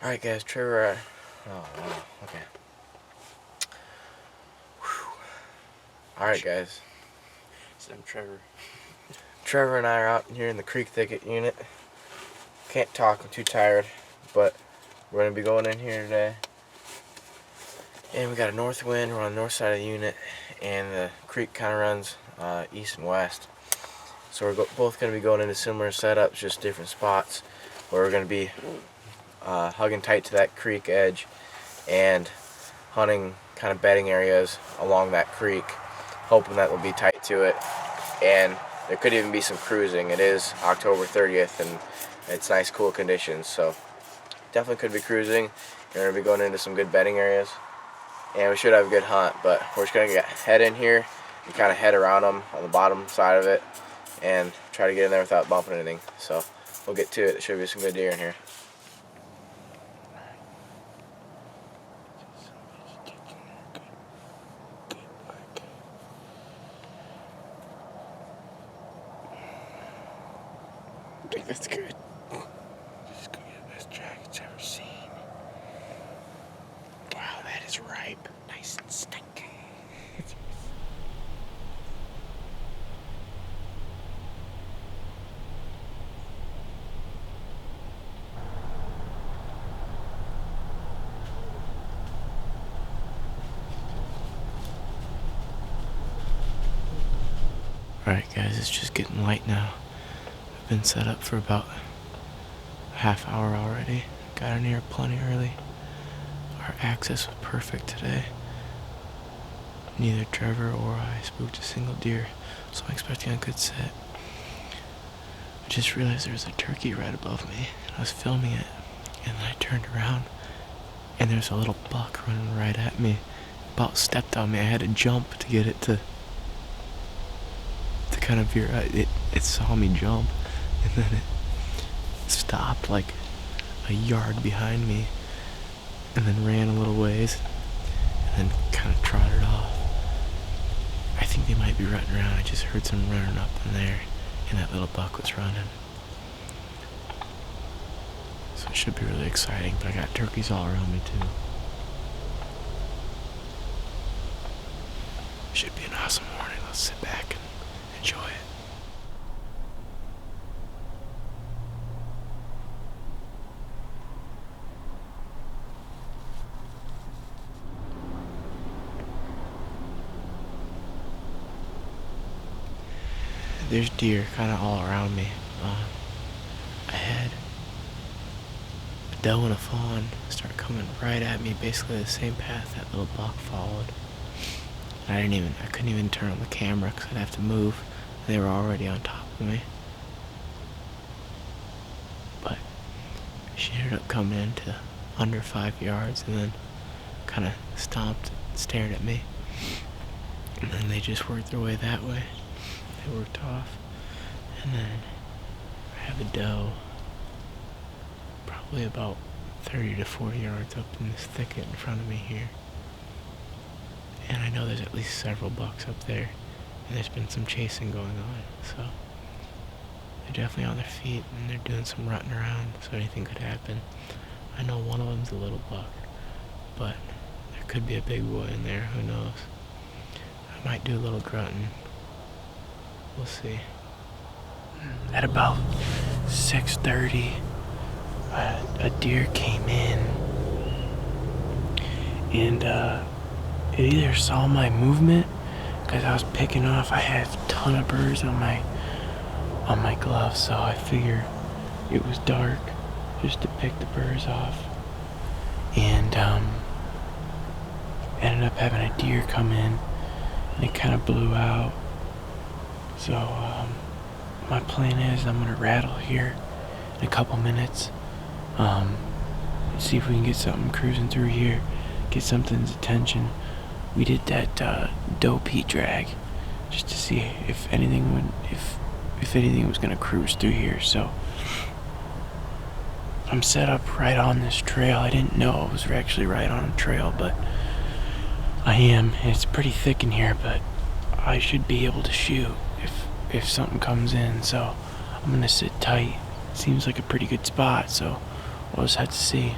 Alright guys, Trevor, oh wow, okay. Alright guys. So I'm Trevor. Trevor and I are out here in the creek thicket unit. Can't talk, I'm too tired, but we're going to be going in here today. And we got a north wind, we're on the north side of the unit, and the creek kind of runs east and west. So we're both going to be going into similar setups, just different spots, where we're going to be hugging tight to that creek edge and hunting kind of bedding areas along that creek, hoping that we'll be tight to it. And there could even be some cruising. It is October 30th and it's nice cool conditions, so definitely could be cruising. We're going to be going into some good bedding areas and we should have a good hunt, but we're just going to head in here and kind of head around them on the bottom side of it and try to get in there without bumping anything. So we'll get to it. There should be some good deer in here. That's good. This is gonna be the best track it's ever seen. Wow, that is ripe. Nice and stinky. Alright guys, it's just getting light now. I've been set up for about a half hour already. Got in here plenty early. Our access was perfect today. Neither Trevor or I spooked a single deer, so I'm expecting a good set. I just realized there was a turkey right above me. I was filming it, and then I turned around, and there's a little buck running right at me. About stepped on me. I had to jump to get it to kind of veer. It saw me jump, and then it stopped like a yard behind me, and then ran a little ways, and then kind of trotted off. I think they might be running around. I just heard some running up in there, and that little buck was running. So it should be really exciting, but I got turkeys all around me too. Should be an awesome morning. Let's sit back and enjoy it. There's deer kind of all around me. Ahead, a doe and a fawn start coming right at me, basically the same path that little buck followed. And I couldn't even turn on the camera because I'd have to move. They were already on top of me. But she ended up coming in to under 5 yards and then kind of stomped, stared at me. And then they just worked their way that way. They worked off. And then I have a doe probably about 30 to 40 yards up in this thicket in front of me here. And I know there's at least several bucks up there, and there's been some chasing going on, so they're definitely on their feet, and they're doing some rutting around, so anything could happen. I know one of them's a little buck, but there could be a big boy in there, who knows. I might do a little grunting. We'll see. At about 6:30, a deer came in, and it either saw my movement, because I was picking off. I had a ton of birds on my gloves, so I figured it was dark just to pick the birds off. And ended up having a deer come in, and it kind of blew out. So my plan is I'm gonna rattle here in a couple minutes, see if we can get something cruising through here, get something's attention. We did that doe peat drag just to see if anything was gonna cruise through here. So I'm set up right on this trail. I didn't know I was actually right on a trail, but I am. It's pretty thick in here, but I should be able to shoot if something comes in. So I'm gonna sit tight. Seems like a pretty good spot, so we'll just have to see.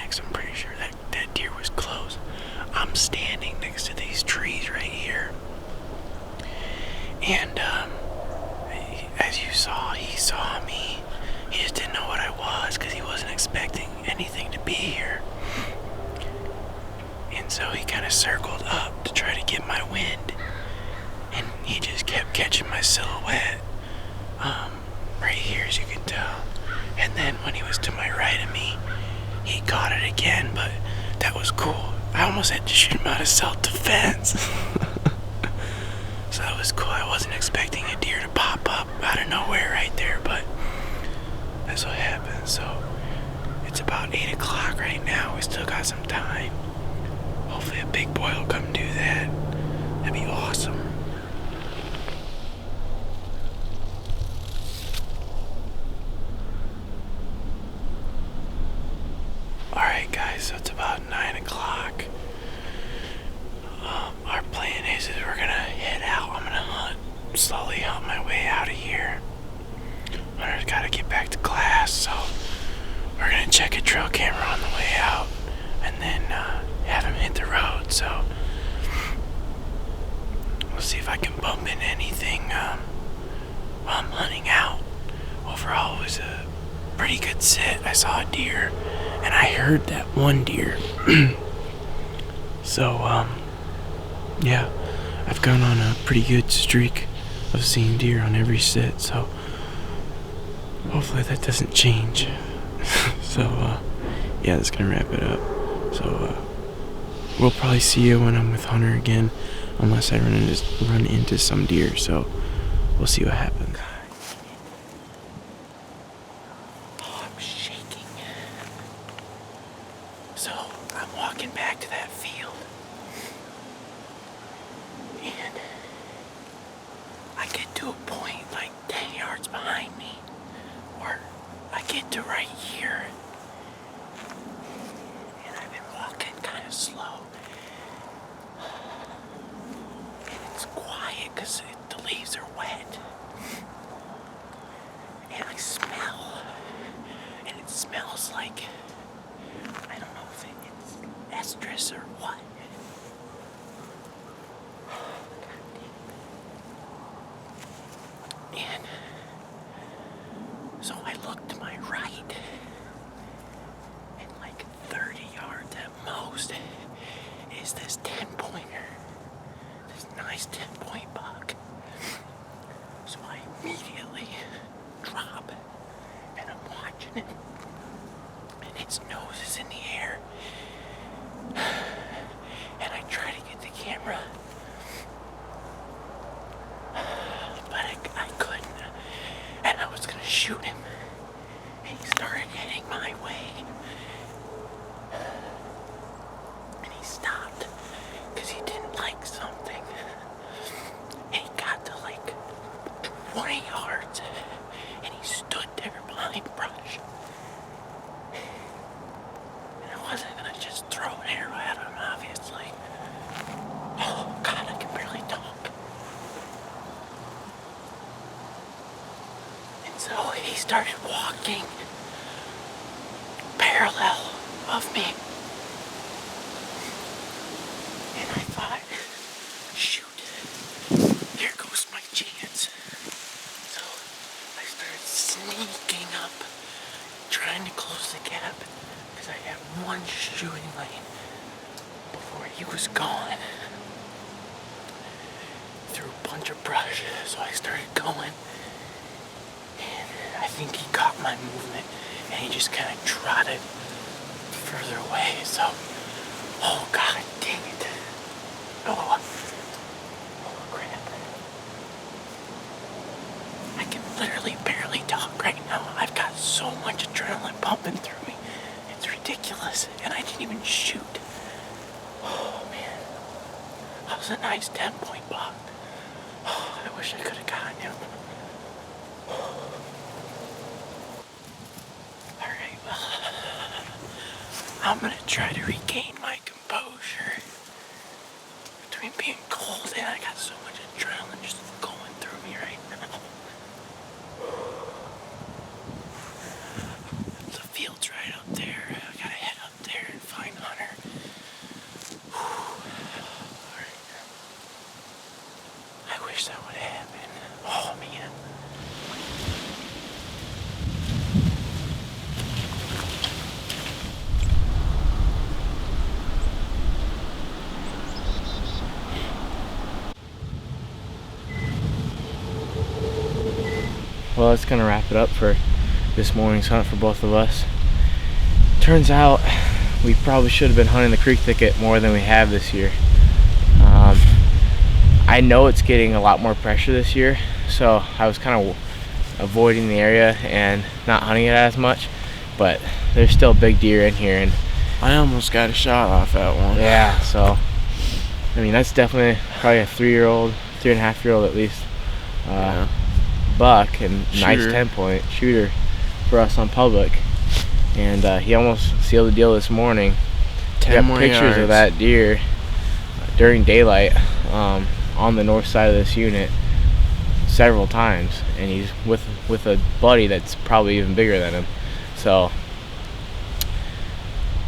max. I'm pretty sure that deer was close. I'm standing next to these trees right here. And as you saw, he saw me. He just didn't know what I was because he wasn't expecting anything to be here. And so he kind of circled up to try to get my wind. And he just kept catching my silhouette. Right here, as you can tell. And then when he was to my right of me, he caught it again, but that was cool. I almost had to shoot him out of self-defense. So that was cool. I wasn't expecting a deer to pop up out of nowhere right there, but that's what happened. So it's about 8 o'clock right now. We still got some time. Hopefully a big boy will come do that. That'd be awesome. Alright guys, so it's about 9 o'clock. Our plan is we're gonna head out. I'm gonna slowly hunt my way out of here. Hunter's gotta get back to class, so we're gonna check a trail camera on the way out and then have him hit the road. So we'll see if I can bump into anything while I'm hunting out. Overall, it was a pretty good sit. I saw a deer and I heard that one deer. So yeah, I've gone on a pretty good streak of seeing deer on every sit, so hopefully that doesn't change. So yeah, that's gonna wrap it up. So we'll probably see you when I'm with Hunter again, unless I run into some deer. So we'll see what happens. Oh, I'm shaking. So I'm walking back to that field, and I get to a point like 10 yards behind me, or I get to right here, and I've been walking kind of slow, and it's quiet because the leaves are wet, and I smell, and it smells like, I don't know if it's estrus or what. And so I look to my right, and like 30 yards at most is this 10-pointer, this nice 10-point buck. So I immediately drop, and I'm watching it, and its nose is in the air, and I try to get the camera, but I couldn't, and I was gonna shoot him, and he started heading my way, and he stopped because he didn't like something, and he got to like 20 yards, and he stood there behind brush, and I wasn't gonna just throw an arrow at him, obviously. Oh God, I can barely talk. And so he started walking parallel of me. And I thought, shoot, here goes my chance. So I started sneaking up, trying to close the gap, because I had one shooting lane before he was gone. Through a bunch of brush, so I started going, and I think he caught my movement, and he just kind of trotted further away. So, oh God, dang it! Oh crap! I can literally barely talk right now. I've got so much adrenaline pumping through me. It's ridiculous, and I didn't even shoot. Oh man, that was a nice 10-point buck. Oh, I wish I could have gotten him. Alright, well, I'm gonna try to regain my composure. Between being cold and I got so much adrenaline just going through me right now. The field's right up there. I gotta head up there. well, that's gonna wrap it up for this morning's hunt for both of us. Turns out we probably should have been hunting the creek thicket more than we have this year. I know it's getting a lot more pressure this year, so I was kind of avoiding the area and not hunting it as much, but there's still big deer in here, and I almost got a shot off that one. yeah, so I mean that's definitely probably a 3-year-old, 3.5-year-old at least, Yeah. buck, and nice Shooter. 10-point shooter for us on public. And he almost sealed the deal this morning. 10 Got more pictures yards. of that deer during daylight on the north side of this unit several times, and he's with a buddy that's probably even bigger than him. So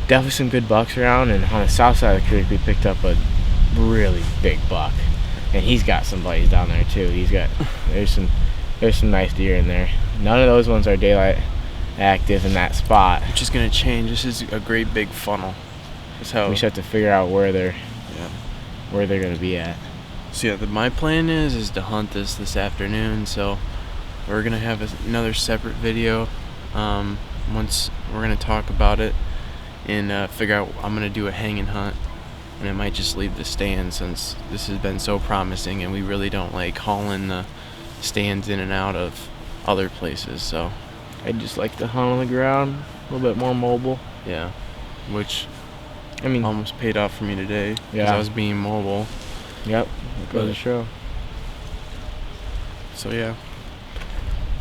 definitely some good bucks around. And on the south side of the creek we picked up a really big buck, and he's got some buddies down there too. There's some nice deer in there. None of those ones are daylight active in that spot. Which is gonna change. This is a great big funnel. That's how. We just have to figure out where they're Yeah. gonna be at. So yeah, my plan is to hunt this afternoon. So we're gonna have another separate video. Once we're gonna talk about it and figure out. I'm gonna do a hanging hunt, and I might just leave the stand since this has been so promising, and we really don't like hauling the stands in and out of other places. So I just like to hunt on the ground, a little bit more mobile. yeah, which I mean, almost paid off for me today because Yeah. I was being mobile. yep, that goes to show. So yeah.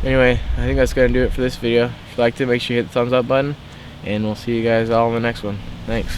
Anyway, I think that's gonna do it for this video. If you liked it, make sure you hit the thumbs up button, and we'll see you guys all in the next one. Thanks.